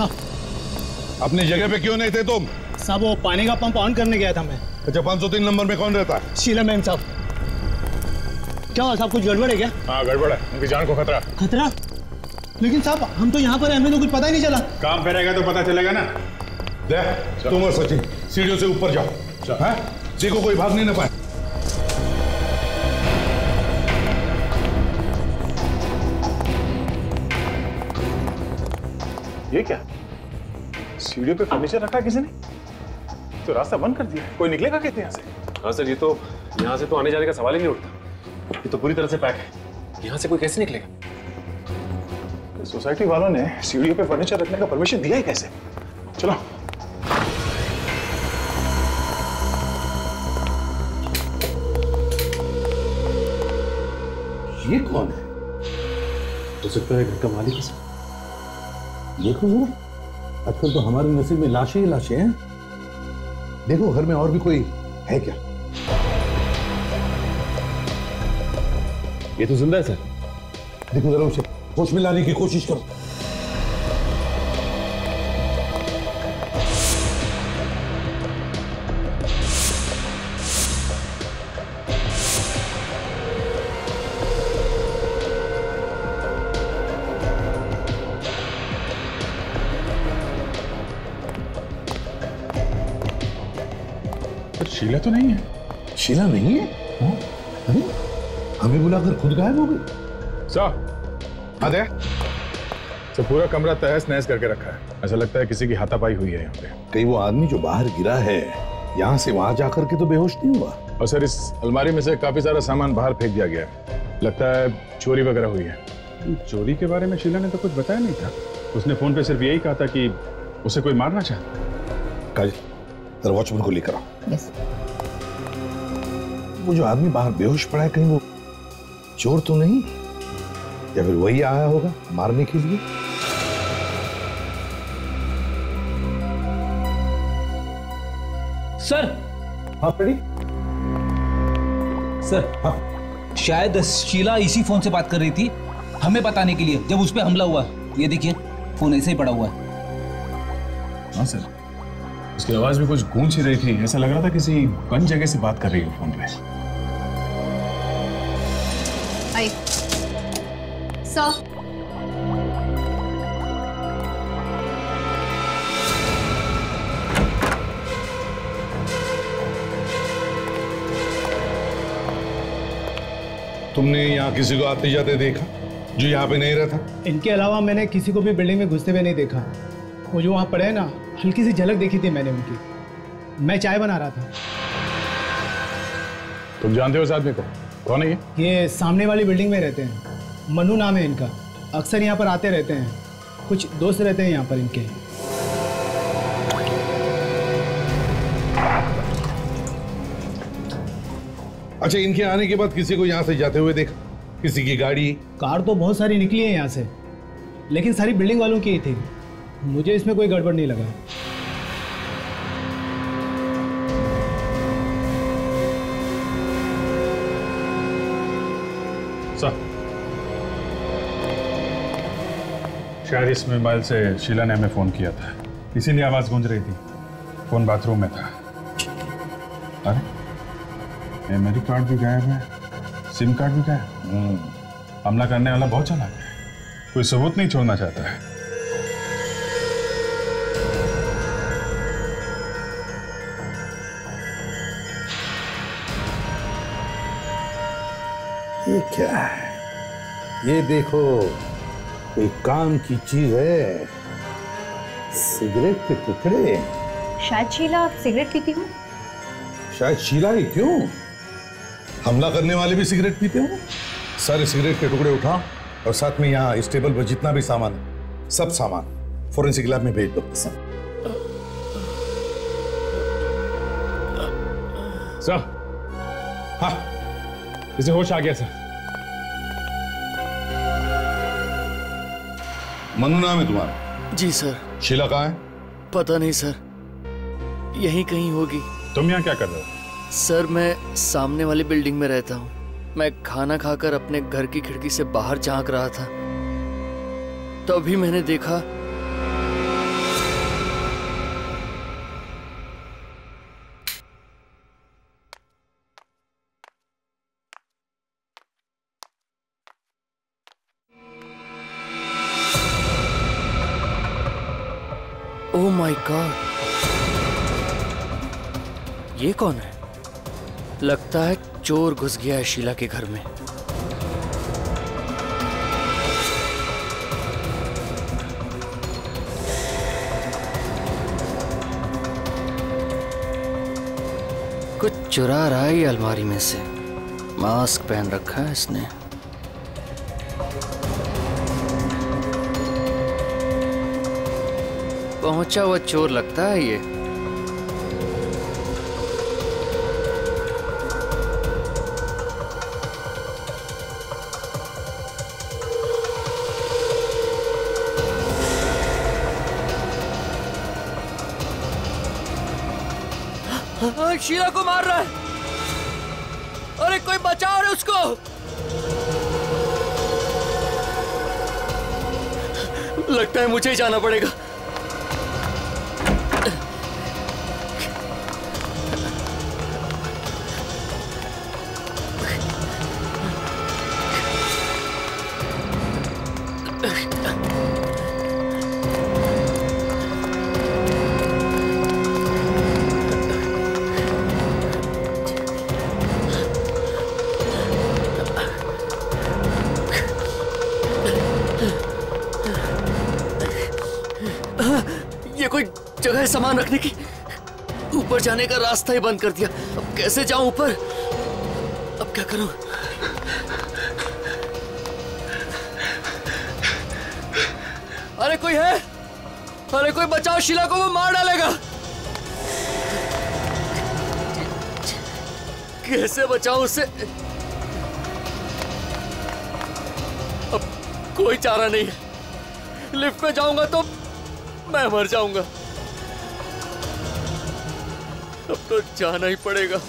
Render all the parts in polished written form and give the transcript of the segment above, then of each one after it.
साहब अपनी जगह पे क्यों नहीं थे तुम? साहब वो पानी का पंप ऑन करने गया था मैं। अच्छा 503 नंबर में कौन रहता है? शीला मैम साहब। क्या हुआ साहब, कुछ गड़बड़ है क्या? हाँ गड़बड़ है, उनकी जान को खतरा। खतरा? लेकिन साहब हम तो यहाँ पर हमें तो कुछ पता ही नहीं चला। काम पे रहेगा तो पता चलेगा ना। तुम और सचिन सीढ़ियों से ऊपर जाओ, है? देखो कोई भाग नहीं ना पाए। ये क्या? सीढ़ियों पे फर्नीचर रखा किसी ने? तो रास्ता बंद कर दिया। कोई निकलेगा कैसे यहाँ से? हाँ सर, ये तो यहाँ से तो आने जाने का सवाल ही नहीं उठता। ये तो पूरी तरह से पैक है। यहाँ से कोई कैसे निकलेगा? सोसाइटी वालों ने सीढ़ियों पे फर्नीचर रखने का परमिशन दिया ही कैसे? चलो। ये कौन है? हो सकता है घर का मालिक है। देखो जरा, आजकल तो हमारे नसीब में लाशें ही लाशें हैं। देखो घर में और भी कोई है क्या? ये तो जिंदा है सर। देखो जरा उसे होश में लाने की कोशिश करो। शीला तो नहीं है। शीला नहीं है? अरे हमें बुलाकर खुद गायब हो गई। अरे तो पूरा कमरा तहस नहस करके रखा है। ऐसा लगता है किसी की हाथापाई हुई है यहाँ पे। कहीं वो आदमी जो बाहर गिरा है यहाँ से वहां जाकर के तो बेहोश नहीं हुआ? और सर इस अलमारी में से काफी सारा सामान बाहर फेंक दिया गया है। लगता है चोरी वगैरह हुई है। चोरी के बारे में शीला ने तो कुछ बताया नहीं था। उसने फोन पे सिर्फ यही कहा था कि उसे कोई मारना चाहता। काजल जरा वॉचमैन को लेकर आओ। यस। वो जो आदमी बाहर बेहोश पड़ा है कहीं वो चोर तो नहीं, या फिर वही आया होगा मारने के लिए? सर। हाँ फ्रेडी। सर हाँ शायद शीला इसी फोन से बात कर रही थी हमें बताने के लिए, जब उस पे हमला हुआ। ये देखिए फोन ऐसे ही पड़ा हुआ है। हाँ सर, उसकी आवाज भी कुछ गूंज ही रही थी। ऐसा लग रहा था किसी बंद जगह से बात कर रही है फोन पे। आई सर। तुमने यहाँ किसी को आते जाते देखा जो यहाँ पे नहीं रहता? इनके अलावा मैंने किसी को भी बिल्डिंग में घुसते हुए नहीं देखा। वो जो वहाँ पड़े हैं ना, हल्की सी झलक देखी थी मैंने उनकी। मैं चाय बना रहा था। तुम जानते हो इस आदमी को? कौन है ये? ये सामने वाली बिल्डिंग में रहते हैं, मनु नाम है इनका। अक्सर यहाँ पर आते रहते हैं, कुछ दोस्त रहते हैं यहाँ पर इनके। अच्छा इनके आने के बाद किसी को यहाँ से जाते हुए देखा? किसी की गाड़ी? कार तो बहुत सारी निकली है यहाँ से, लेकिन सारी बिल्डिंग वालों की ही थी। मुझे इसमें कोई गड़बड़ नहीं लगा। शायद इस मोबाइल से शीला ने हमें फोन किया था, इसीलिए आवाज गूंज रही थी। फोन बाथरूम में था। अरे मेमोरी कार्ड भी गायब है, सिम कार्ड भी गायब। हमला करने वाला बहुत चालाक है, कोई सबूत नहीं छोड़ना चाहता है। ये क्या है? ये देखो कोई काम की चीज है। सिगरेट के टुकड़े। शायद शीला सिगरेट पीती हूँ। शायद शीला ही क्यों, हमला करने वाले भी सिगरेट पीते हो। सारे सिगरेट के टुकड़े उठाओ और साथ में यहाँ इस टेबल पर जितना भी सामान है सब सामान फोरेंसिक लैब में भेज दो। सर। हाँ इसे होश आ गया सर। मनु नाम है तुम्हारा? जी सर। शीला कहाँ है? पता नहीं सर, यहीं कहीं होगी। तुम यहाँ क्या कर रहे हो? सर मैं सामने वाली बिल्डिंग में रहता हूँ। मैं खाना खाकर अपने घर की खिड़की से बाहर झांक रहा था, तभी मैंने देखा ओह माय गॉड, ये कौन है? लगता है चोर घुस गया है शीला के घर में। कुछ चुरा रहा है ये अलमारी में से। मास्क पहन रखा है इसने। पहुंचा हुआ चोर लगता है ये। शीला को मार रहा है। अरे कोई बचाओ रे उसको। लगता है मुझे ही जाना पड़ेगा। ये कोई जगह है सामान रखने की? ऊपर जाने का रास्ता ही बंद कर दिया। अब कैसे जाऊं ऊपर? अब क्या करूं? अरे कोई है? अरे कोई बचाओ, शीला को वो मार डालेगा। कैसे बचाऊं उसे? अब कोई चारा नहीं है। लिफ्ट में जाऊंगा तो मैं मर जाऊंगा। अब तो जाना ही पड़ेगा।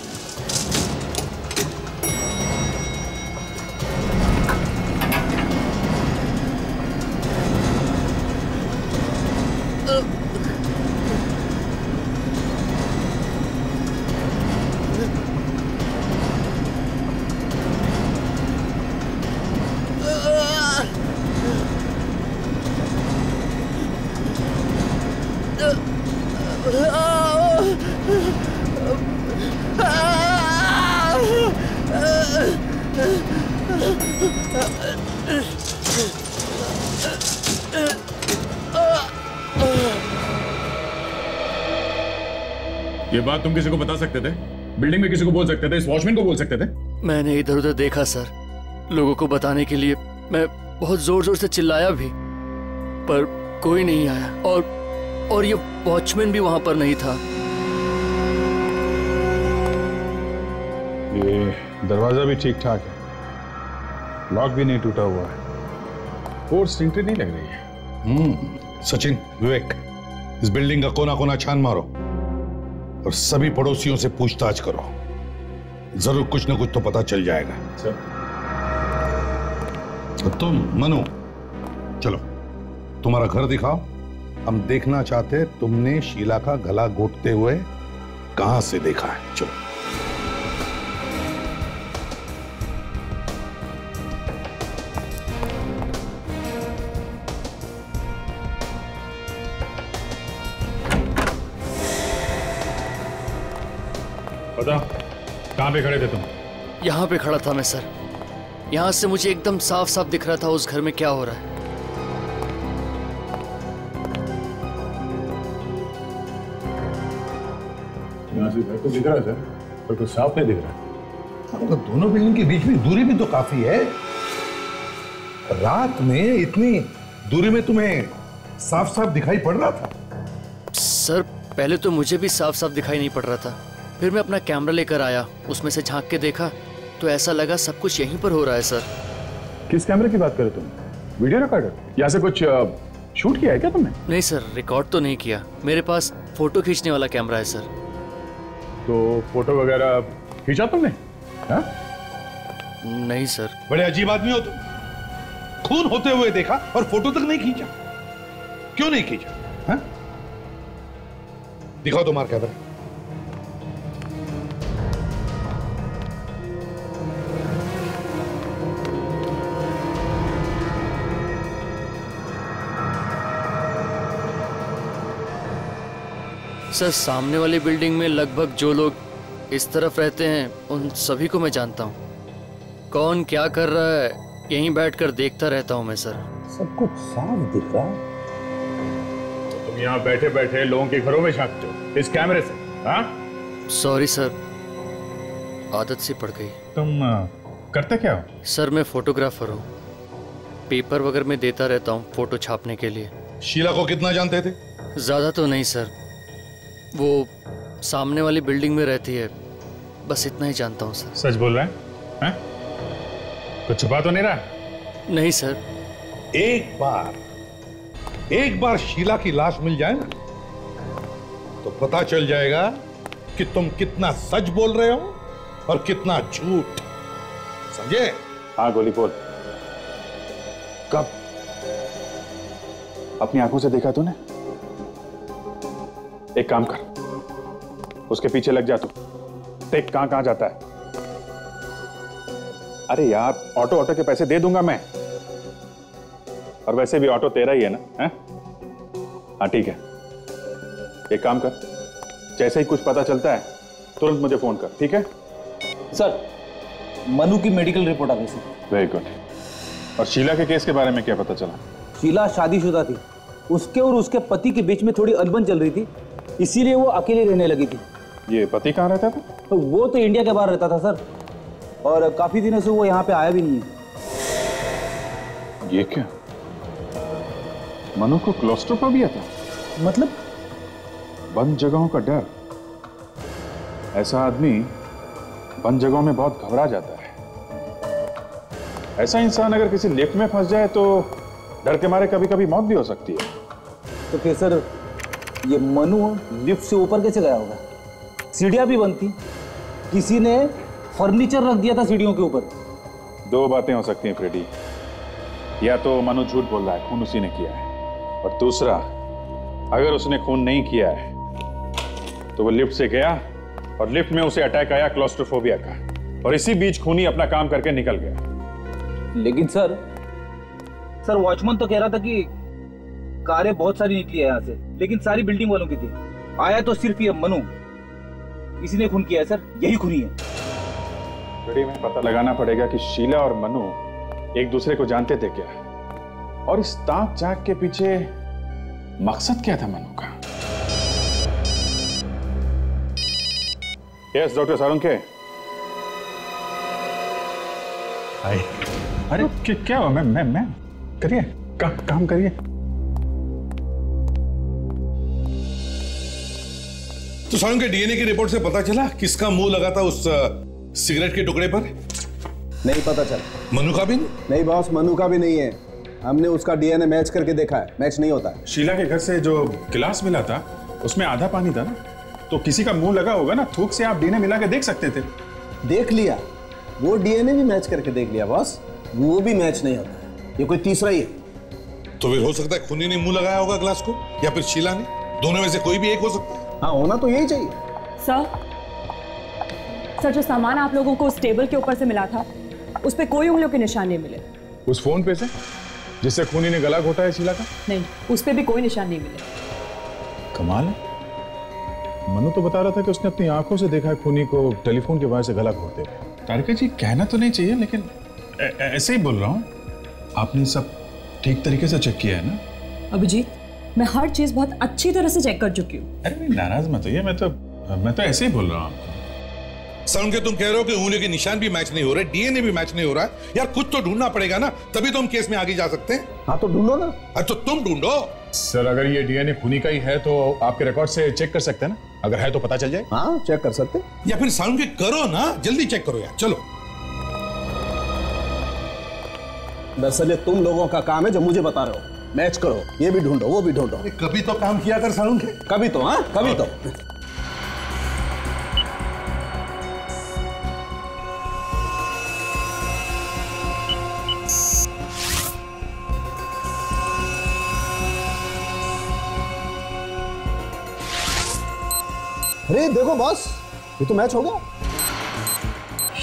ये बात तुम किसी को बता सकते थे? बिल्डिंग में किसी को बोल सकते थे? इस वॉचमैन को बोल सकते थे? मैंने इधर उधर देखा सर। लोगों को बताने के लिए मैं बहुत जोर जोर से चिल्लाया भी, पर कोई नहीं आया। और ये वॉचमैन भी वहां पर नहीं था। ये दरवाजा भी ठीक ठाक है, लॉक भी नहीं टूटा हुआ है, फोर्स एंट्री नहीं लग रही है। सचिन, विवेक, इस बिल्डिंग का कोना कोना छान मारो और सभी पड़ोसियों से पूछताछ करो। जरूर कुछ ना कुछ तो पता चल जाएगा। तो तुम मनु, चलो तुम्हारा घर दिखाओ। हम देखना चाहते तुमने शीला का गला घोटते हुए कहां से देखा है। चलो। पता कहां पे खड़े थे तुम? यहाँ पे खड़ा था मैं सर। यहाँ से मुझे एकदम साफ साफ दिख रहा था उस घर में क्या हो रहा है। यहाँ से घर तो दिख रहा है सर, पर कुछ साफ नहीं दिख रहा। तो दोनों बिल्डिंग के बीच में दूरी भी तो काफी है। रात में इतनी दूरी में तुम्हें साफ साफ दिखाई पड़ रहा था? सर पहले तो मुझे भी साफ साफ दिखाई नहीं पड़ रहा था, फिर मैं अपना कैमरा लेकर आया, उसमें से झांक के देखा तो ऐसा लगा सब कुछ यहीं पर हो रहा है सर। किस कैमरे की बात कर रहे तुम? Video recorder? यहाँ से कुछ शूट किया है क्या तुमने? नहीं सर, रिकॉर्ड तो नहीं किया। मेरे पास फोटो खींचने वाला कैमरा है सर। तो फोटो वगैरह खींचा तुमने? हाँ? नहीं सर। बड़े अजीब आदमी हो तुम। खून होते हुए देखा और फोटो तक नहीं खींचा। क्यों नहीं खींचा? हाँ? दिखाओ तुम्हारा कैमरा। सर सामने वाली बिल्डिंग में लगभग जो लोग इस तरफ रहते हैं उन सभी को मैं जानता हूँ। कौन क्या कर रहा है यहीं बैठकर देखता रहता हूँ मैं सर। सब कुछ साफ दिख रहा है। तुम यहाँ बैठे बैठे लोगों के घरों में झांकते हो इस कैमरे से? हाँ? सॉरी सर, आदत सी पड़ गई। तुम करते क्या हो? सर मैं फोटोग्राफर हूँ, पेपर वगैरह में देता रहता हूँ फोटो छापने के लिए। शीला को कितना जानते थे? ज्यादा तो नहीं सर, वो सामने वाली बिल्डिंग में रहती है, बस इतना ही जानता हूँ सर। सच बोल रहे हैं? हैं? कुछ छुपा तो नहीं रहा? नहीं सर। एक बार शीला की लाश मिल जाए ना तो पता चल जाएगा कि तुम कितना सच बोल रहे हो और कितना झूठ, समझे? हाँ गोली बोल। कब? अपनी आंखों से देखा तूने? एक काम कर, उसके पीछे लग जा तू, देख कहां कहां जाता है। अरे यार ऑटो के पैसे दे दूंगा मैं, और वैसे भी ऑटो तेरा ही है ना? हैं? हाँ ठीक है, एक काम कर, जैसे ही कुछ पता चलता है तुरंत मुझे फोन कर, ठीक है? सर मनु की मेडिकल रिपोर्ट आ गई सर। Very good. और शीला के केस के बारे में क्या पता चला? शीला शादीशुदा थी, उसके और उसके पति के बीच में थोड़ी अनबन चल रही थी, इसीलिए वो अकेले रहने लगी थी। ये पति कहाँ रहता था? तो वो तो इंडिया के बाहर रहता था सर, और काफी दिनों से वो यहाँ पे आया भी नहीं है। ये क्या, मनु को क्लॉस्ट्रोफोबिया था? मतलब? बंद जगहों का डर। ऐसा आदमी बंद जगहों में बहुत घबरा जाता है। ऐसा इंसान अगर किसी लिफ्ट में फंस जाए तो डर के मारे कभी कभी मौत भी हो सकती है। तो फिर सर ये मनु लिफ्ट से ऊपर कैसे गया होगा? सीढ़ियां भी बंद थी, किसी ने फर्नीचर रख दिया था सीढ़ियों के ऊपर। दो बातें हो सकती हैं फ्रेडी, या तो मनु झूठ बोल रहा है, खून उसी ने किया है, और दूसरा अगर उसने खून नहीं किया है तो वो लिफ्ट से गया और लिफ्ट में उसे अटैक आया क्लॉस्ट्रोफोबिया का, और इसी बीच खूनी अपना काम करके निकल गया। लेकिन सर वॉचमैन तो कह रहा था कि कारें बहुत सारी निकली है यहाँ से, लेकिन सारी बिल्डिंग वालों की थी। आया तो सिर्फ ये मनु, इसी ने खून किया है सर, यही खूनी है। फ्रेडी में पता लगाना पड़ेगा कि शीला और मनु एक दूसरे को जानते थे क्या, और इस ताक झांक के पीछे मकसद क्या था मनु का। Yes doctor Sarunkhe. अरे क्या हुआ? मैं करिए, काम करिए। तो सारुंखे, डीएनए की रिपोर्ट से पता चला किसका मुंह लगा था उस सिगरेट के टुकड़े पर? नहीं पता चला। मनु का भी नहीं बॉस, मनु का भी नहीं है। हमने उसका डीएनए मैच करके देखा है, मैच नहीं होता है। शीला के घर से जो गिलास मिला था उसमें आधा पानी था ना, तो किसी का मुंह लगा होगा ना, थूक से आप डीएनए मिला के देख सकते थे। देख लिया, वो डीएनए भी मैच करके देख लिया बॉस, वो भी मैच नहीं होता है। ये कोई तीसरा ही है। तो फिर हो सकता है खूनी ने मुंह लगाया होगा ग्लास को, या फिर शीला ने, दोनों में से कोई भी एक हो सकता है। हाँ, होना तो यही चाहिए। सर जो सामान आप लोगों को उस टेबल के ऊपर से मिला था उस पे कोई उंगलियों के निशान नहीं मिले। उस फोन पे से जिससे खूनी ने गला घोटा है शीला का? नहीं, उस पे भी कोई निशान नहीं मिले। कमाल है, मनु तो बता रहा था कि उसने अपनी आंखों से देखा है खूनी को टेलीफोन के वजह से गला घोटते हुए। तारिका जी, कहना तो नहीं चाहिए लेकिन ऐसे ही बोल रहा हूँ। आपने सब ठीक तरीके से चेक किया है ना? अभिजीत, मैं हर चीज बहुत अच्छी तरह से चेक कर चुकी हूँ। अरे नाराज मत होइए, मैं तो ऐसे ही बोल रहा हूँ। सारुंखे, तुम कह रहे हो कि उंगलियों के निशान भी मैच नहीं हो रहे, डीएनए भी मैच नहीं हो रहा है। यार कुछ तो ढूंढना पड़ेगा ना, तभी तो हम केस में आगे जा सकते हैं। हाँ तो ढूंढो ना। तो तुम ढूंढो। सर अगर ये डीएनए खूनी का ही है तो आपके रिकॉर्ड से चेक कर सकते हैं ना, अगर है तो पता चल जाए। हाँ चेक कर सकते। या फिर सारुंखे करो ना, जल्दी चेक करो यार, चलो। दरअसल ये तुम लोगों का काम है जो मुझे बता रहे हो। मैच करो, ये भी ढूंढो, वो भी ढूंढो। कभी तो काम किया कर सारुंखे। कभी तो, हाँ कभी तो। अरे देखो बॉस, ये तो मैच हो गया।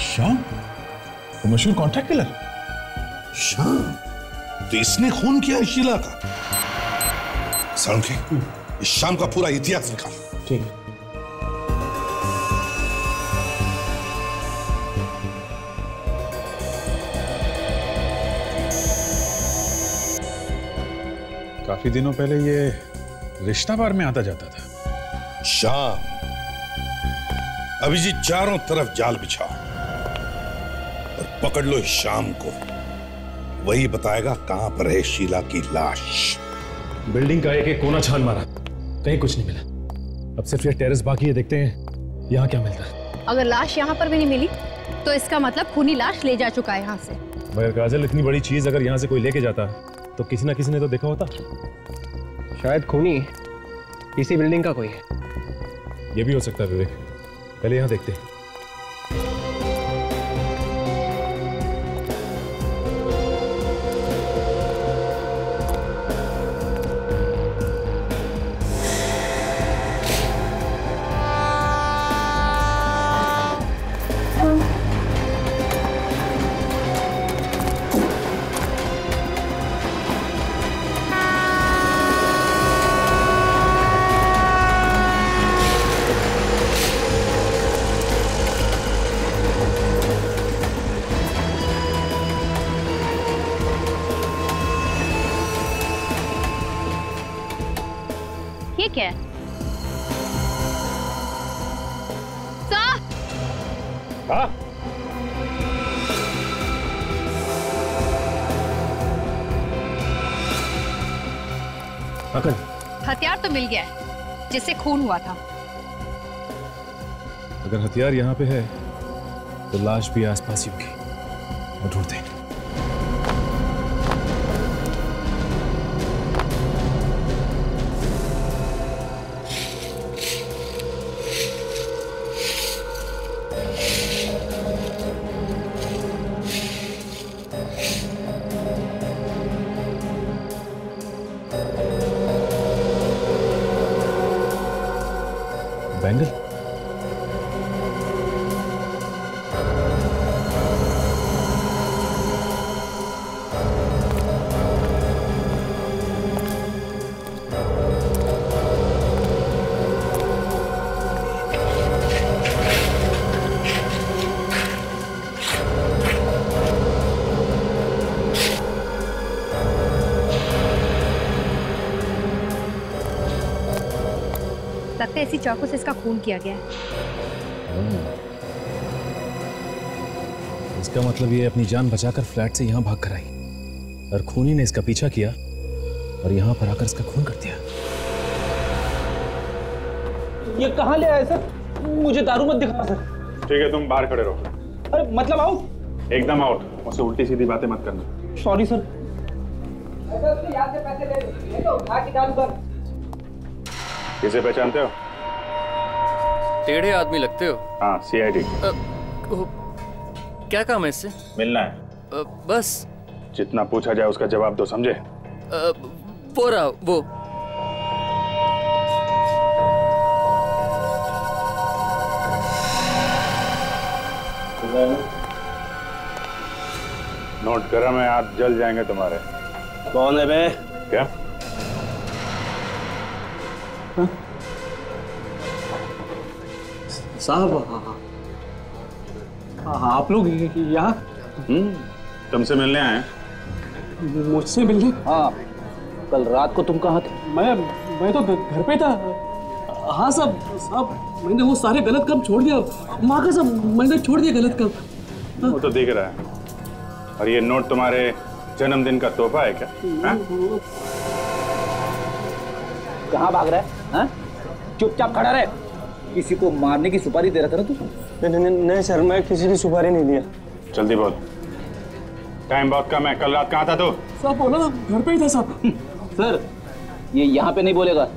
श्याम, वो मशहूर कॉन्ट्रैक्ट किलर श्याम, तो इसने खून किया शीला का। सारुंखे, इस शाम का पूरा इतिहास निकाल। ठीक है। काफी दिनों पहले ये रिश्ता बार में आता जाता था। शाम, अभिजीत चारों तरफ जाल बिछाओ और पकड़ लो इस शाम को। वही बताएगा कहां पर है शीला की लाश। बिल्डिंग का एक एक कोना छान मारा, कहीं कुछ नहीं मिला। अब सिर्फ ये टेरेस बाकी है, देखते हैं यहाँ क्या मिलता है। अगर लाश यहाँ पर भी नहीं मिली तो इसका मतलब खूनी लाश ले जा चुका है यहाँ से। मगर काजल, इतनी बड़ी चीज अगर यहाँ से कोई लेके जाता तो किसी ना किसी ने तो देखा होता। शायद खूनी इसी बिल्डिंग का कोई है। ये भी हो सकता है विवेक, पहले यहाँ देखते हैं। क्या है? हाँ? अकल, हथियार तो मिल गया है जिससे खून हुआ था। अगर हथियार यहाँ पे है तो लाश भी आसपास ही होगी। और ढूंढते हैं। बैंगल, लगता है इसी चाकू से इसका खून किया गया है। इसका मतलब ये अपनी जान बचाकर फ्लैट से यहाँ भाग कर आई और खूनी ने इसका पीछा किया और यहाँ पर आकर इसका खून कर दिया। ये कहाँ ले आए सर? मुझे दारू मत दिखा सर। ठीक है, तुम बाहर खड़े रहो। अरे मतलब आउट? एकदम आउट। मुझसे उल्टी सीधी बातें मत करना। Sorry sir. याद से पैसे ले तो उठा के डाल कर। किसे पहचानते हो? टेढ़े आदमी लगते हो। हाँ, CID। क्या काम है इससे? मिलना है। बस जितना पूछा जाए उसका जवाब दो, समझे? वो रहा वो। नोट करा, मैं हाथ जल जाएंगे तुम्हारे। कौन है बे? क्या? साहब, आप लोग यहाँ? तुमसे मिलने आए? मुझसे मिलने? हाँ, कल रात को तुम कहाँ थे? मैं तो घर पे था। हाँ साहब, मैंने वो सारे गलत काम छोड़ दिया। माँ का सब मैंने छोड़ दिया गलत काम। वो तो दिख रहा है। और ये नोट तुम्हारे जन्मदिन का तोहफा है क्या? कहाँ भाग रहा है? हाँ? चुपचाप खड़ा रहे। किसी को मारने की सुपारी दे रहा था ना तू? नहीं सर, मैं किसी की सुपारी नहीं दिया। जल्दी बोल, टाइम बहुत कम है। कल रात कहाँ था तू? साहब बोला ना, घर पे ही था साहब। सर, ये यहाँ पे नहीं बोलेगा,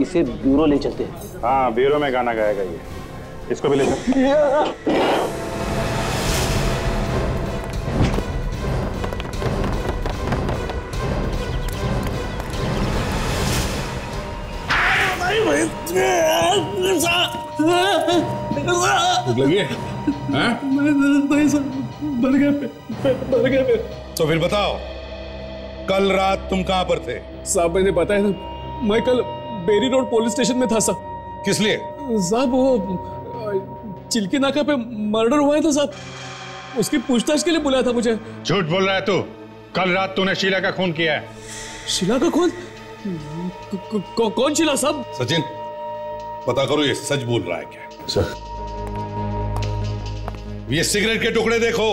इसे ब्यूरो ले चलते हैं। हाँ, ब्यूरो में गाना गाएगा ये। इसको भी ले चल। लगी है? मर गए। तो फिर बताओ, कल रात तुम कहां पर थे? साहब मैंने बताया ना, मैं कल बेरी रोड पुलिस स्टेशन में था साहब। किस लिए? साहब वो चिल्की नाका पे मर्डर हुआ है तो साहब उसकी पूछताछ के लिए बुलाया था मुझे। झूठ बोल रहा है तू। कल रात तूने शीला का खून किया है। शीला का खून? कौन शीला साहब? सचिन पता करो ये सच बोल रहा है क्या? सर ये सिगरेट के टुकड़े देखो,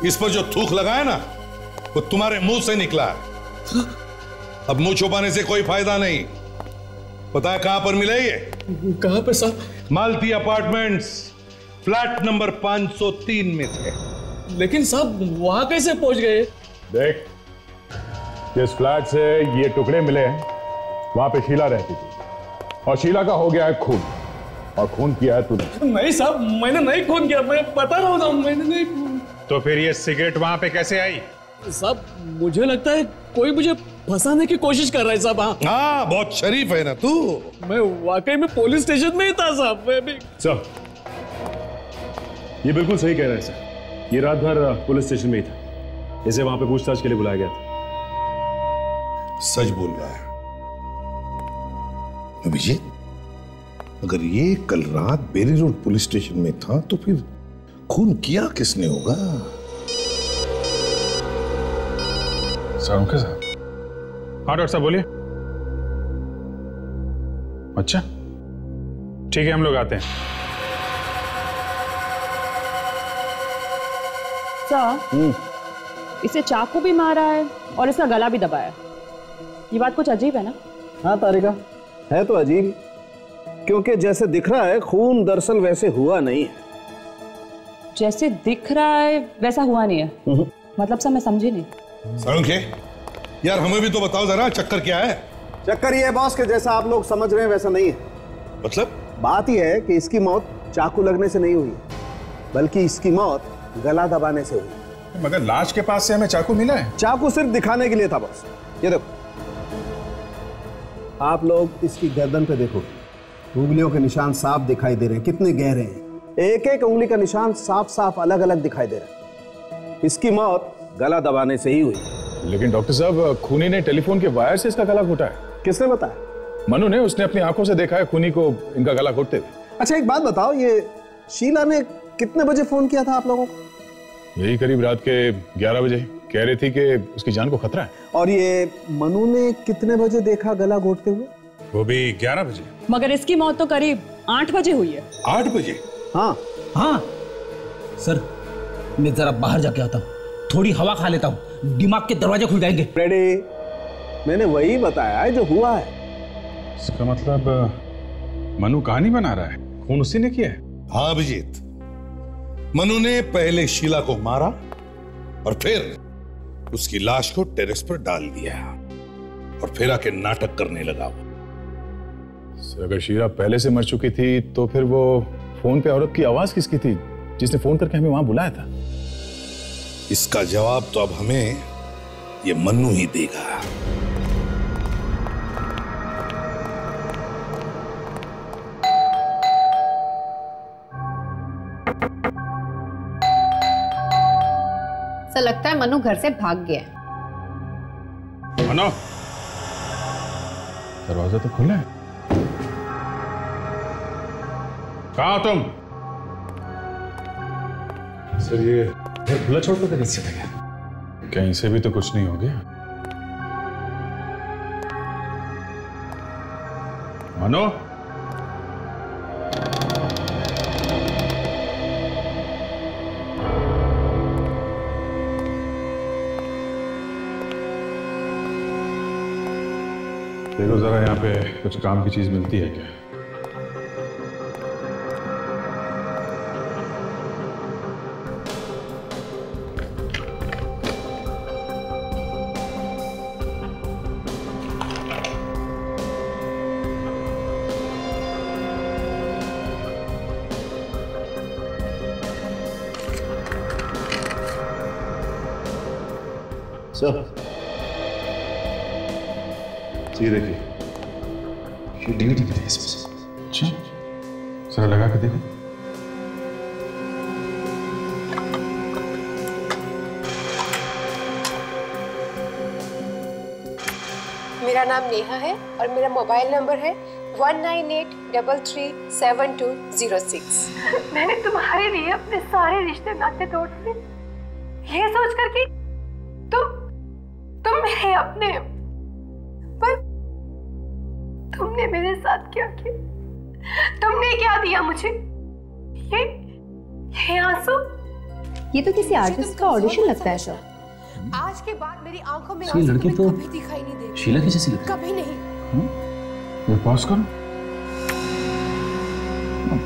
इस पर जो थूक लगा है ना वो तुम्हारे मुंह से निकला है। अब मुंह छुपाने से कोई फायदा नहीं। पता है कहां पर मिले ये? कहां पे साहब? मालती अपार्टमेंट्स फ्लैट नंबर 503 में थे। लेकिन साहब वहां कैसे पहुंच गए? देख, जिस फ्लैट से ये टुकड़े मिले हैं वहां पे शीला रहती थी और शीला का हो गया है खून, और खून किया है तूने। नहीं साहब मैंने नहीं खून किया, मैं बता रहा हूँ मैंने नहीं खून। तो फिर ये सिगरेट वहां पे कैसे आई? साहब मुझे लगता है कोई मुझे फंसाने की कोशिश कर रहा है साहब। हाँ बहुत शरीफ है ना तू। मैं वाकई में पुलिस स्टेशन में ही था साहब। मैं भी सर ये बिल्कुल सही कह रहे हैं सर। ये रात भर पुलिस स्टेशन में ही था, इसे वहां पे पूछताछ के लिए बुलाया गया था। सच बोल रहा है अभिजीत। अगर ये कल रात बेरी रोड पुलिस स्टेशन में था तो फिर खून किया किसने होगा? साहब साहब। हाँ डॉक्टर साहब बोलिए। अच्छा ठीक है, हम लोग आते हैं। सर इसे चाकू भी मारा है और इसका गला भी दबाया। ये बात कुछ अजीब है ना? हाँ तारिका, है तो अजीब, क्योंकि जैसे दिख रहा है खून दरअसल वैसे हुआ नहीं है। जैसे दिख रहा है वैसा हुआ नहीं है? मतलब सर मैं समझी नहीं। सड़के यार हमें भी तो बताओ जरा, चक्कर क्या है? चक्कर ये है बॉस कि जैसा आप लोग समझ रहे हैं वैसा नहीं है। मतलब? बात यह है कि इसकी मौत चाकू लगने से नहीं हुई, बल्कि इसकी मौत गला दबाने से हुई। मगर लाश के पास से हमें चाकू मिला है। चाकू सिर्फ दिखाने के लिए था बॉस। ये देखो, आप लोग इसकी गर्दन पे देखो, उंगलियों के निशान साफ दिखाई दे रहे हैं, कितने गहरे हैं। एक एक उंगली का निशान साफ साफ अलग अलग दिखाई दे रहा है। इसकी मौत गला दबाने से ही हुई। लेकिन डॉक्टर साहब खूनी ने टेलीफोन के वायर से इसका गला घोटा है। किसने बताया? मनु ने, उसने अपनी आंखों से देखा है खूनी को इनका गला घोटते हुए। अच्छा एक बात बताओ, ये शीला ने कितने बजे फोन किया था आप लोगों को? यही करीब रात के 11 बजे। कह रही थी कि उसकी जान को खतरा है। और ये मनु ने कितने बजे देखा गला घोटते हुए? वो भी 11 बजे। मगर इसकी मौत तो करीब 8 बजे हुई है। 8 बजे? हाँ हाँ सर, मैं जरा बाहर जाके आता हूँ, थोड़ी हवा खा लेता हूँ, दिमाग के दरवाजे खुल जाएंगे। रेडी? मैंने वही बताया है जो हुआ है। इसका मतलब मनु कहानी बना रहा है, खून उसी ने किया है। हाँ अभिजीत, मनु ने पहले शीला को मारा और फिर उसकी लाश को टेरेस पर डाल दिया और फिर आके नाटक करने लगा। अगर शीला पहले से मर चुकी थी तो फिर वो फोन पे औरत की आवाज किसकी थी जिसने फोन करके हमें वहां बुलाया था? इसका जवाब तो अब हमें ये मन्नू ही देगा। ऐसा लगता है मनु घर से भाग गया है। मनु, दरवाजा तो खुला है। कहाँ हो तुम? सर ये खुला छोड़ कर कैसे चला गया? कहीं से भी तो कुछ नहीं हो गया। मनु, देखो जरा यहाँ पे कुछ काम की चीज मिलती है क्या? सर ये देखिए, ये डीवीडी भी है इसमें। अच्छा जरा लगा के देखो। मेरा नाम नेहा है और मेरा मोबाइल नंबर है 1983372006। मैंने तुम्हारे लिए अपने सारे रिश्ते नाते तोड़ दिए, ये सोच कर कि तुम मेरे अपने, पर तुमने मेरे साथ क्या किया? तुमने क्या दिया मुझे? ये आंसू? ये तो किसी आर्टिस्ट का ऑडिशन लगता है सर। आज के बाद मेरी आंखों में ये लड़की तो कभी दिखाई नहीं देगी। शीला की जैसी लगती है। कभी नहीं। ये पॉज करो।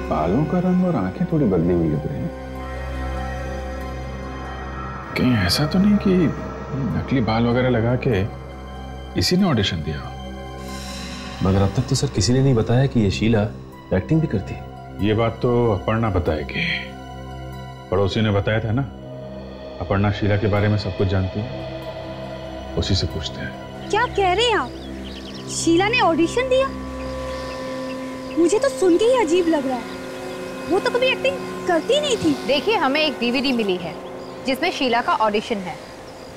बालों का रंग और आंखें थोड़ी बदली हुई लग रही हैं। कहीं ऐसा तो नहीं कि नकली बाल वगैरह लगा के इसी ने ऑडिशन दिया? मगर अब तक तो सर किसी ने नहीं बताया कि ये शीला एक्टिंग भी करती है। ये बात तो अपर्णा बताएगी। पड़ोसी ने बताया था ना, अपर्णा शीला के बारे में सब कुछ जानती है, उसी से पूछते हैं। क्या कह रहे हैं आप? शीला ने ऑडिशन दिया? मुझे तो सुन के ही अजीब लग रहा है। वो तो कभी एक्टिंग करती नहीं थी। देखिए, हमें एक डीवीडी मिली है जिसमें शीला का ऑडिशन है।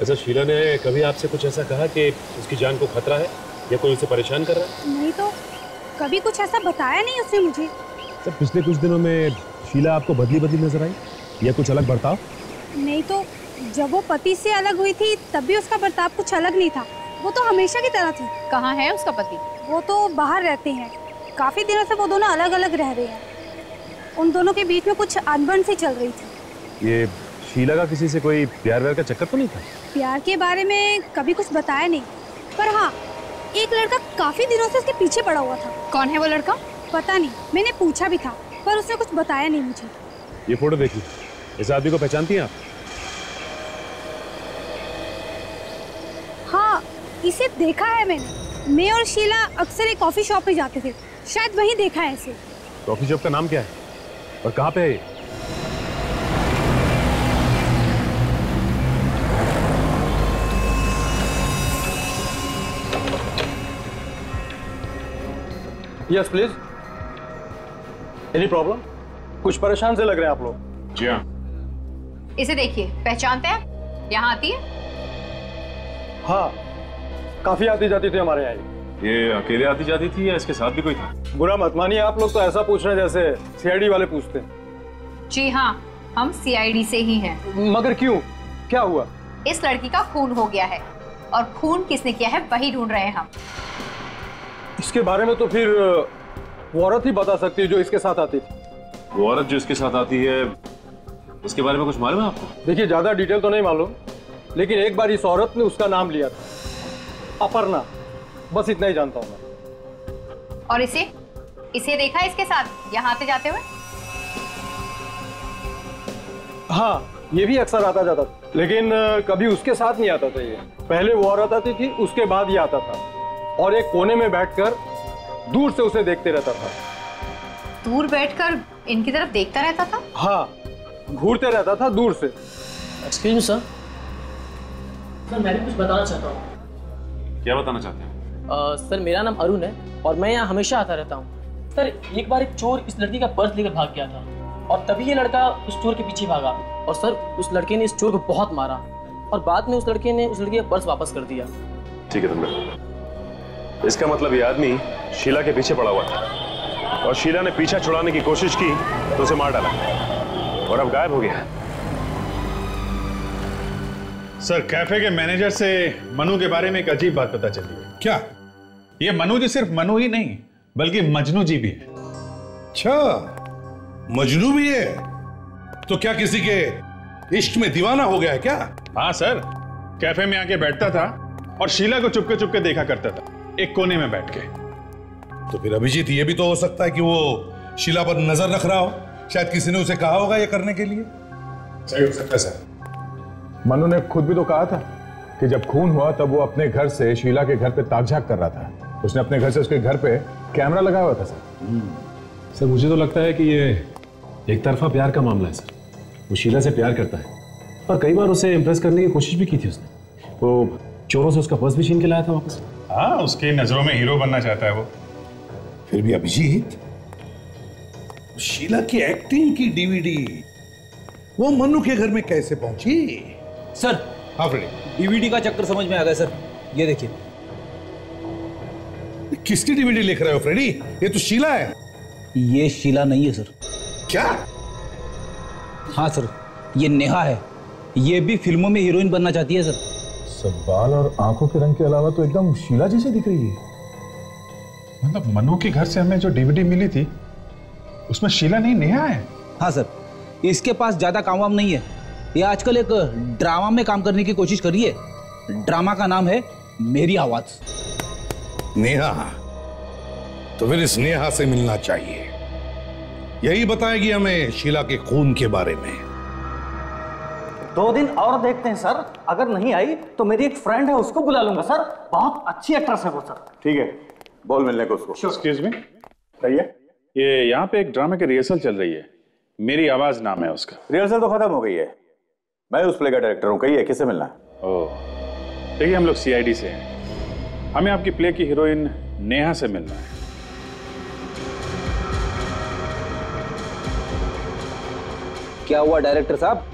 अच्छा, शीला ने कभी आपसे कुछ ऐसा कहा कि उसकी जान को खतरा है या कोई उसे परेशान कर रहा है? नहीं तो कभी कुछ ऐसा बताया नहीं उसने मुझे। सर, पिछले कुछ दिनों में शीला आपको बदली नजर आई या कुछ अलग बर्ताव? नहीं तो जब वो पति से अलग हुई थी तब भी उसका बर्ताव कुछ अलग नहीं था। वो तो हमेशा की तरह थी। कहाँ है उसका पति? वो तो बाहर रहते हैं। काफी दिनों से वो दोनों अलग अलग रह रहे हैं। उन दोनों के बीच में कुछ अनबन सी चल रही थी। ये शीला का किसी से कोई प्यार का चक्कर तो नहीं था? प्यार के बारे में कभी कुछ बताया नहीं, पर हाँ, एक लड़का काफी दिनों से उसके पीछे पड़ा हुआ था। कौन है वो लड़का? पता नहीं, मैंने पूछा भी था पर उसने कुछ बताया नहीं मुझे। ये फोटो देखिए, इस आदमी को पहचानती हैं आप? हाँ, इसे देखा है मैंने। मैं और शीला अक्सर एक कॉफी शॉप पे जाते थे, शायद वहीं देखा है इसे। कॉफी शॉप का नाम क्या है और कहाँ पे है ये? Yes please. Any problem? कुछ परेशान से लग रहे हैं आप लोग। जी हाँ। इसे देखिए, पहचानते हैं? यहाँ आती है? हाँ, काफी आती जाती थी हमारे यहाँ। ये अकेले आती जाती थी या इसके साथ भी कोई था? बुरा मत मानिए, आप लोग तो ऐसा पूछ रहे हैं जैसे सीआईडी वाले पूछते हैं। जी हाँ, हम सीआईडी से ही हैं। मगर क्यों, क्या हुआ? इस लड़की का खून हो गया है और खून किसने किया है वही ढूंढ रहे हैं हम। इसके बारे में तो फिर वो औरत ही बता सकती है जो इसके साथ आती थी। वो औरत जो इसके साथ आती है, उसके बारे में कुछ मालूम है आपको? देखिए, ज्यादा डिटेल तो नहीं मालूम, लेकिन एक बार इस औरत ने उसका नाम लिया था, अपर्णा। बस इतना ही जानता हूँ मैं। और इसे देखा है इसके साथ यहाँ आते जाते हुए? हाँ, ये भी अक्सर आता जाता था, लेकिन कभी उसके साथ नहीं आता था। ये पहले वो औरत आती थी, उसके बाद ये आता था और एक कोने में बैठकर दूर से उसे देखते रहता था। दूर बैठकर इनकी तरफ देखता रहता था? हाँ, घूरते रहता था दूर से। एक्सक्यूज मी सर, मैं कुछ बताना चाहता हूँ। क्या बताना चाहते हैं? सर, मेरा नाम अरुण है और मैं यहाँ हमेशा आता रहता हूँ। सर, एक बार एक चोर इस लड़की का पर्स लेकर भाग गया था और तभी ये लड़का उस चोर के पीछे भागा और सर उस लड़के ने इस चोर को बहुत मारा और बाद में उस लड़के ने उस लड़की का पर्स वापस कर दिया। ठीक है तुमने, इसका मतलब ये आदमी शीला के पीछे पड़ा हुआ था और शीला ने पीछा छुड़ाने की कोशिश की तो उसे मार डाला और अब गायब हो गया। सर, कैफे के मैनेजर से मनु के बारे में एक अजीब बात पता चली है। क्या? ये मनु जी सिर्फ मनु ही नहीं बल्कि मजनू जी भी है। अच्छा, मजनू भी है? तो क्या किसी के इश्क में दीवाना हो गया है क्या? हाँ सर, कैफे में आके बैठता था और शीला को चुपके चुपके देखा करता था, एक कोने में बैठ के। तो फिर अभिजीत, ये भी तो हो सकता है कि वो शीला पर नजर रख रहा हो। शायद किसी ने उसे कहा होगा ये करने के लिए। सही हो सकता है सर। मनु ने खुद भी तो कहा था कि जब खून हुआ तब वो अपने घर से शीला के घर पे ताक-झाक कर रहा था। उसने अपने घर से उसके घर पे कैमरा लगाया हुआ था सर। सर, मुझे तो लगता है कि ये एक तरफा प्यार का मामला है सर। वो शीला से प्यार करता है और कई बार उसे इम्प्रेस करने की कोशिश भी की थी उसने। वो चोरों से उसका पर्स भी छीन के लाया था वापस। हाँ, उसकी नजरों में हीरो बनना चाहता है वो। फिर भी अभिजीत, शीला की एक्टिंग की डीवीडी वो मनु के घर में कैसे पहुंची? सर, हाँ फ्रेडी, डीवीडी का चक्कर समझ में आ गया सर। ये देखिए, किसकी डीवीडी लिख रहे हो फ्रेडी? ये तो शीला है। ये शीला नहीं है सर। क्या? हाँ सर, ये नेहा है। ये भी फिल्मों में हीरोइन बनना चाहती है सर। सब बाल और आंखों के रंग के अलावा तो एकदम शीला जैसी दिख रही है। मतलब मनु के घर से हमें जो डीवीडी मिली थी उसमें शीला नहीं नेहा है। हाँ सर, इसके पास ज्यादा काम वाम नहीं है। ये आजकल एक ड्रामा में काम करने की कोशिश कर रही है। ड्रामा का नाम है मेरी आवाज। नेहा? तो फिर इस नेहा से मिलना चाहिए। यही बताएगी हमें शीला के खून के बारे में। 2 दिन और देखते हैं सर। अगर नहीं आई तो मेरी एक फ्रेंड है, उसको बुला लूंगा सर। बहुत अच्छी एक्ट्रेस है वो सर। ठीक है, बोल मिलने को उसको। एक्सक्यूज मी, भैया ये यहाँ पे एक ड्रामा की रिहर्सल चल रही है, मेरी आवाज नाम है उसका। रिहर्सल तो खत्म हो गई है, मैं उस प्ले का डायरेक्टर हूँ। कहिए किससे मिलना है? ओह, देखिए हम लोग CID से हैं, हमें आपकी प्ले की हीरोइन नेहा से मिलना है। क्या हुआ डायरेक्टर साहब,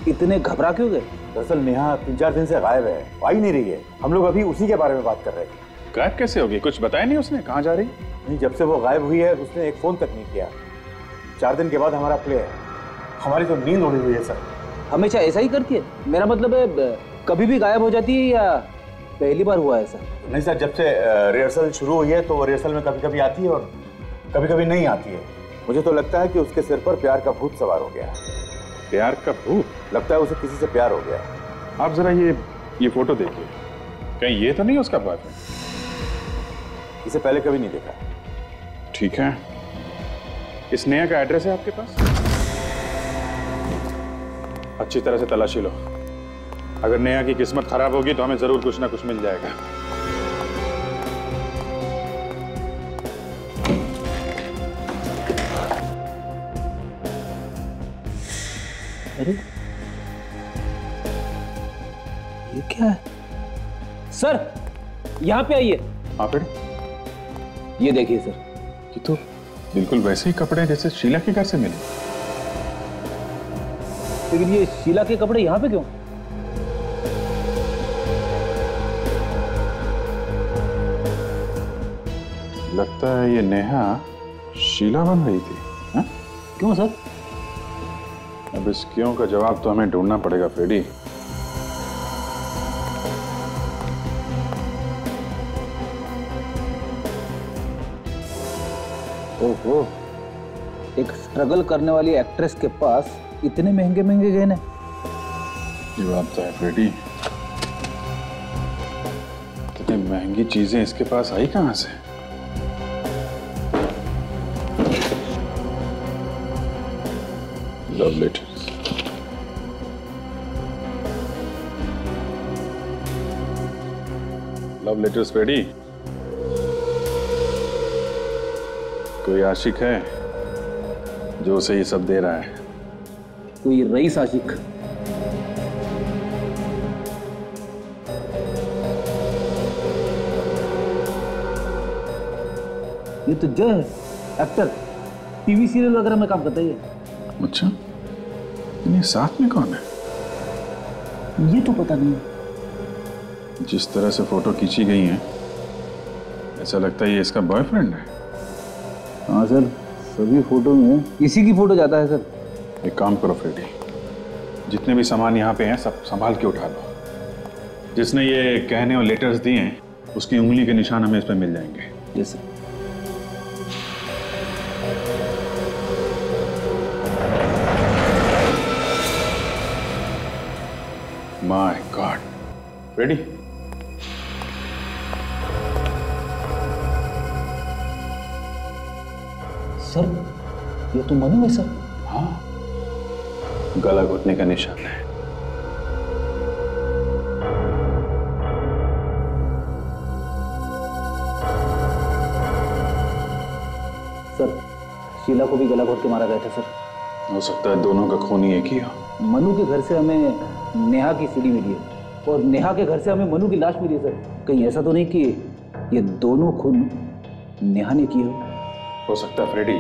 इतने घबरा क्यों गए? दरअसल नेहा 3-4 दिन से गायब है, आ ही नहीं रही है। हम लोग अभी उसी के बारे में बात कर रहे थे। गायब कैसे होगी? कुछ बताया नहीं उसने कहाँ जा रही? नहीं, जब से वो गायब हुई है उसने एक फोन तक नहीं किया। 4 दिन के बाद हमारा प्ले है। हमारी तो नींद उड़ी हुई है सर। हमेशा ऐसा ही करती है? मेरा मतलब है कभी भी गायब हो जाती है या पहली बार हुआ ऐसा? नहीं सर, जब से रिहर्सल शुरू हुई है तो रिहर्सल में कभी कभी आती है और कभी कभी नहीं आती है। मुझे तो लगता है कि उसके सिर पर प्यार का भूत सवार हो गया। प्यार का भूत? लगता है उसे किसी से प्यार हो गया। आप जरा ये फोटो देखिए, कहीं ये तो नहीं उसका बॉयफ्रेंड? इसे पहले कभी नहीं देखा। ठीक है, इस नेहा का एड्रेस है आपके पास? अच्छी तरह से तलाशी लो। अगर नेहा की किस्मत खराब होगी तो हमें जरूर कुछ ना कुछ मिल जाएगा। अरे ये क्या है? सर यहाँ पे आइए। हाँ फिर? ये देखिए सर, ये तो बिल्कुल वैसे ही कपड़े हैं जैसे शीला के घर से मिले। लेकिन ये शीला के कपड़े यहाँ पे क्यों? लगता है ये नेहा शीला बन रही थी। हा? क्यों सर? अब इस क्यों का जवाब तो हमें ढूंढना पड़ेगा फ्रेडी। ओहो, एक स्ट्रगल करने वाली एक्ट्रेस के पास इतने महंगे महंगे गहने। जवाब तो है फ्रेडी, इतनी महंगी चीजें इसके पास आई कहां से? Love letters. Love letters Freddie. कोई आशिक है जो उसे ये सब दे रहा है? कोई रईस आशिक? ये तो जय है, एक्टर, टीवी सीरियल वगैरह में काम करता है। अच्छा, ये साथ में कौन है? ये तो पता नहीं। जिस तरह से फोटो खींची गई है ऐसा लगता है ये इसका बॉयफ्रेंड है। हाँ सर, सभी फोटो में इसी की फोटो जाता है सर। एक काम करो फ्रेडी, जितने भी सामान यहाँ पे हैं सब संभाल के उठा लो। जिसने ये कहने और लेटर्स दिए हैं उसकी उंगली के निशान हमें इस पर मिल जाएंगे। Yes sir. My God, ready? Sir ये तो मनु है सर। हाँ, गला घुटने का निशान है। सर शीला को भी गला घोट के मारा गया था सर। हो सकता है दोनों का खून ही एक ही हो। मनु के घर से हमें नेहा की सीडी मिली है और नेहा के घर से हमें मनु की लाश मिली है सर। कहीं ऐसा तो नहीं कि ये दोनों खून नेहा ने किए हो सकता है फ्रेडी,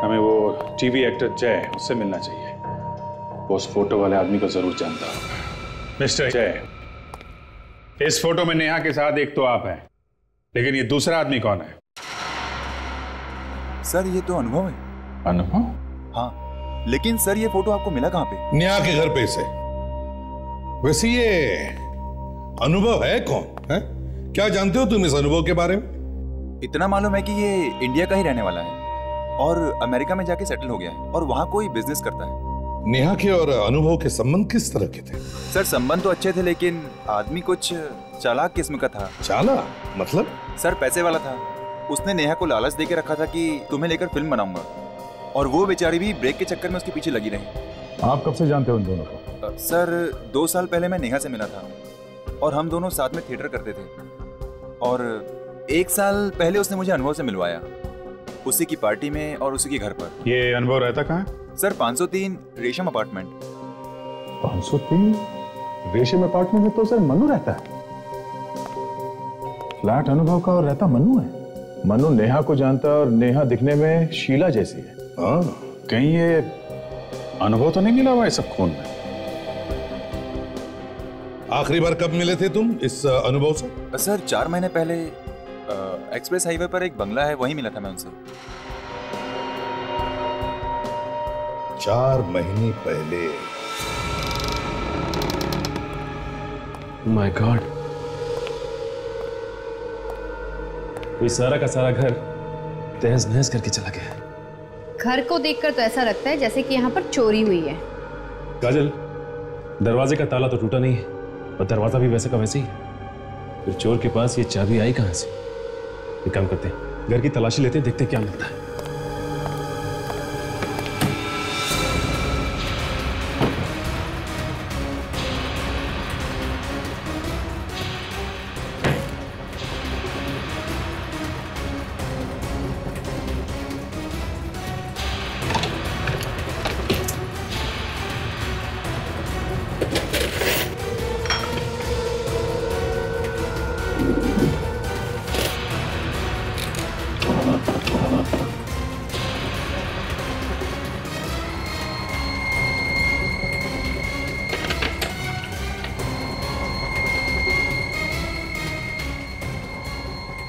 हमें वो टीवी एक्टर जय उससे मिलना चाहिए। वो उस फोटो वाले आदमी को जरूर जानता होगा। मिस्टर जय, इस फोटो में नेहा के साथ एक तो आप हैं लेकिन ये दूसरा आदमी कौन है? सर ये तो अनुभव है। अनुभव? हाँ, लेकिन सर ये फोटो आपको मिला कहाँ पे? नेहा के घर पे से। वैसे ये अनुभव है कौन है? क्या जानते हो तुम इस अनुभव के बारे में? इतना मालूम है कि ये इंडिया का ही रहने वाला है और अमेरिका में जाके सेटल हो गया है और वहाँ कोई बिजनेस करता है। नेहा के और अनुभव के संबंध किस तरह के थे? सर संबंध तो अच्छे थे, लेकिन आदमी कुछ चालाक किस्म का था। चालाक मतलब? सर पैसे वाला था। उसने नेहा को लालच देके रखा था कि तुम्हें लेकर फिल्म बनाऊंगा, और वो बेचारी भी ब्रेक के चक्कर में उसके पीछे लगी रही। आप कब से जानते हो उन दोनों को? सर 2 साल पहले मैं नेहा से मिला था और हम दोनों साथ में थिएटर करते थे, और 1 साल पहले उसने मुझे अनुभव से मिलवाया, उसी की पार्टी में और उसी के घर पर। ये अनुभव रहता कहाँ? सर 503 रेशम अपार्टमेंट। 503 रेशम अपार्टमेंट में तो सर मनु रहता है। फ्लैट अनुभव का और रहता मनु है। मनु नेहा को जानता और नेहा दिखने में शीला जैसी है। कहीं ये अनुभव तो नहीं मिला हुआ है सब खून में? आखिरी बार कब मिले थे तुम इस अनुभव से? सर 4 महीने पहले एक्सप्रेस हाईवे पर एक बंगला है, वहीं मिला था मैं उनसे। 4 महीने पहले? माय गॉड, ये सारा का सारा घर तहस नहस करके चला गया है। घर को देखकर तो ऐसा लगता है जैसे कि यहाँ पर चोरी हुई है। काजल, दरवाजे का ताला तो टूटा नहीं है और दरवाजा भी वैसे का वैसे ही है। फिर चोर के पास ये चाबी आई कहां से? एक काम करते हैं, घर की तलाशी लेते हैं, देखते हैं क्या मिलता है।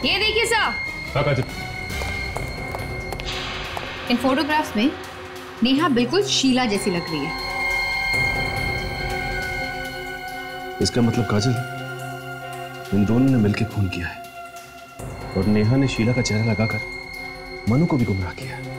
ये देखिए साहब, हाँ काजल, इन फोटोग्राफ्स में नेहा बिल्कुल शीला जैसी लग रही है। इसका मतलब काजल, इन दोनों ने मिलकर खून किया है और नेहा ने शीला का चेहरा लगाकर मनु को भी गुमराह किया है।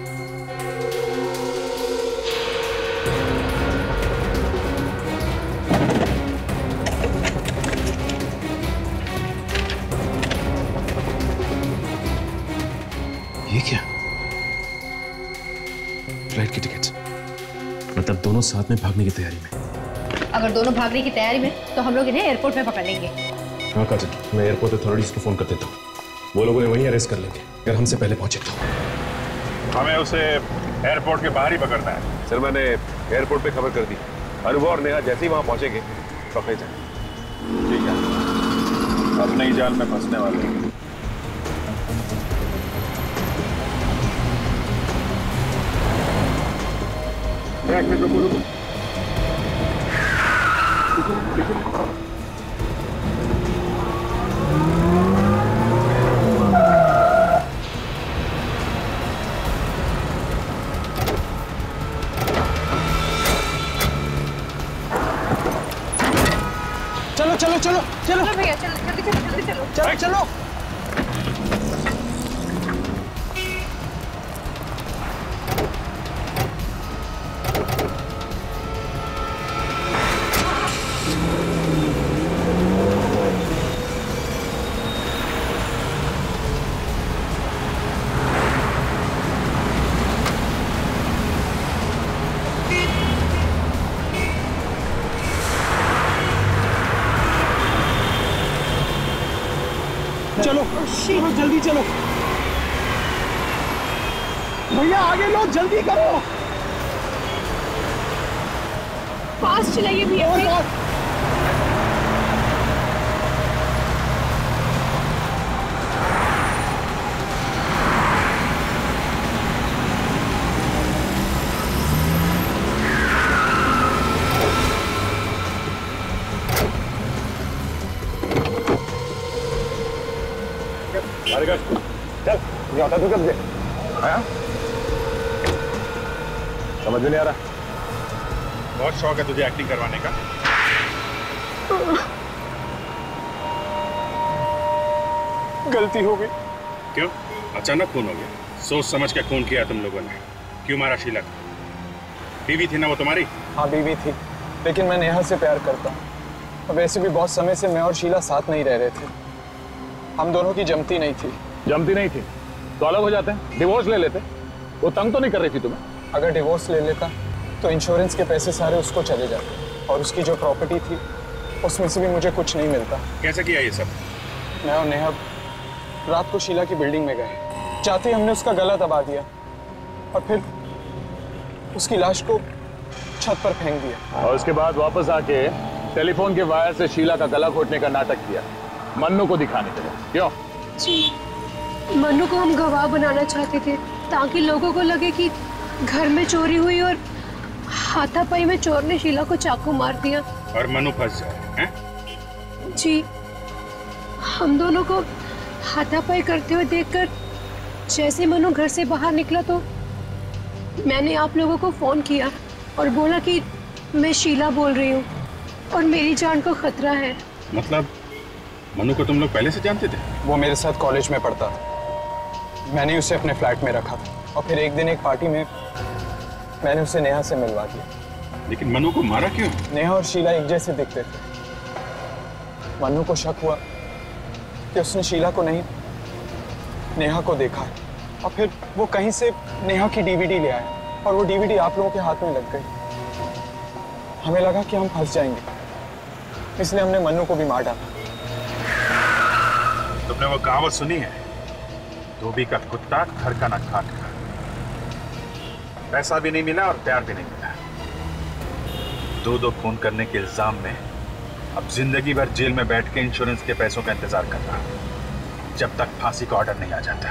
ये क्या? फ्लाइट की टिकट, मतलब दोनों साथ में भागने की तैयारी में। अगर दोनों भागने की तैयारी में तो हम लोग इन्हें एयरपोर्ट में पकड़ लेंगे। हाँ काजल, मैं एयरपोर्ट अथॉरिटीज को फोन कर देता हूँ, वो लोग उन्हें वहीं अरेस्ट कर लेंगे अगर हमसे पहले पहुंचे तो। हमें उसे एयरपोर्ट के बाहर ही पकड़ना है। सर मैंने एयरपोर्ट पे खबर कर दी, अनुभव और नेहा जैसे ही वहां पहुंचेंगे पकड़े जाए। ठीक है, अब नई जाल में फंसने वाले हैं। चलो चलो चलो चलो भैया, चलो जल्दी चलो, जल्दी चलो, चलो चलो। चलो चलो जल्दी चलो भैया, आगे लो, जल्दी करो। फास्ट चलाइए भैया। मारेगा इसको। चल ये होता तू कब से? हाँ? समझ में नहीं आ रहा। बहुत शौक है तुझे एक्टिंग करवाने का। गलती हो गई। क्यों? अचानक खून हो गया? सोच समझ के खून किया तुम लोगों ने। क्यों मारा शीला को? बीवी थी ना वो तुम्हारी? हाँ बीवी थी, लेकिन मैं नेहा से प्यार करता हूँ। और वैसे भी बहुत समय से मैं और शीला साथ नहीं रह रहे थे। हम दोनों की जमती नहीं थी। जमती नहीं थी तो अलग हो जाते हैं, डिवोर्स ले लेते। वो तंग तो नहीं कर रही थी तुम्हें? अगर डिवोर्स ले लेता तो इंश्योरेंस के पैसे सारे उसको चले जाते और उसकी जो प्रॉपर्टी थी उसमें से भी मुझे कुछ नहीं मिलता। कैसे किया ये सब? मैं और नेहा रात को शीला की बिल्डिंग में गए, चाहते ही हमने उसका गला दबा दिया और फिर उसकी लाश को छत पर फेंक दिया। और उसके बाद वापस आके टेलीफोन के वायर से शीला का गला घोटने का नाटक किया मन्नू को दिखाने के लिए। क्यों? जी, मन्नू को हम गवाह बनाना चाहते थे ताकि लोगों को लगे कि घर में चोरी हुई और हाथापाई में चोर ने शीला को चाकू मार दिया और मन्नू फंस जाए। हैं? जी, हम दोनों को हाथापाई करते हुए देखकर जैसे मन्नू घर से बाहर निकला तो मैंने आप लोगों को फोन किया और बोला कि मैं शीला बोल रही हूँ और मेरी जान को खतरा है। मतलब मन्नू को तुम लोग पहले से जानते थे? वो मेरे साथ कॉलेज में पढ़ता था। मैंने उसे अपने फ्लैट में रखा था और फिर एक दिन एक पार्टी में मैंने उसे नेहा से मिलवा दिया। लेकिन मन्नू को मारा क्यों? नेहा और शीला एक जैसे दिखते थे। मन्नू को शक हुआ कि उसने शीला को नहीं नेहा को देखा है और फिर वो कहीं से नेहा की डीवीडी ले आया और वो डीवीडी आप लोगों के हाथ में लग गई। हमें लगा कि हम फंस जाएंगे, इसलिए हमने मन्नू को भी मार डाला। तुमने वो कहावत सुनी है, धोबी का कुत्ता घर का न खाट का। पैसा भी नहीं मिला और प्यार भी नहीं मिला। दो खून करने के इल्जाम में अब जिंदगी भर जेल में बैठ के इंश्योरेंस के पैसों का इंतजार करना, जब तक फांसी का ऑर्डर नहीं आ जाता।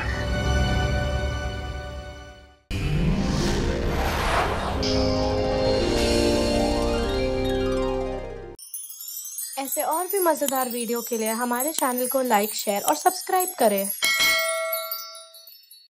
ऐसे और भी मजेदार वीडियो के लिए हमारे चैनल को लाइक, शेयर और सब्सक्राइब करें।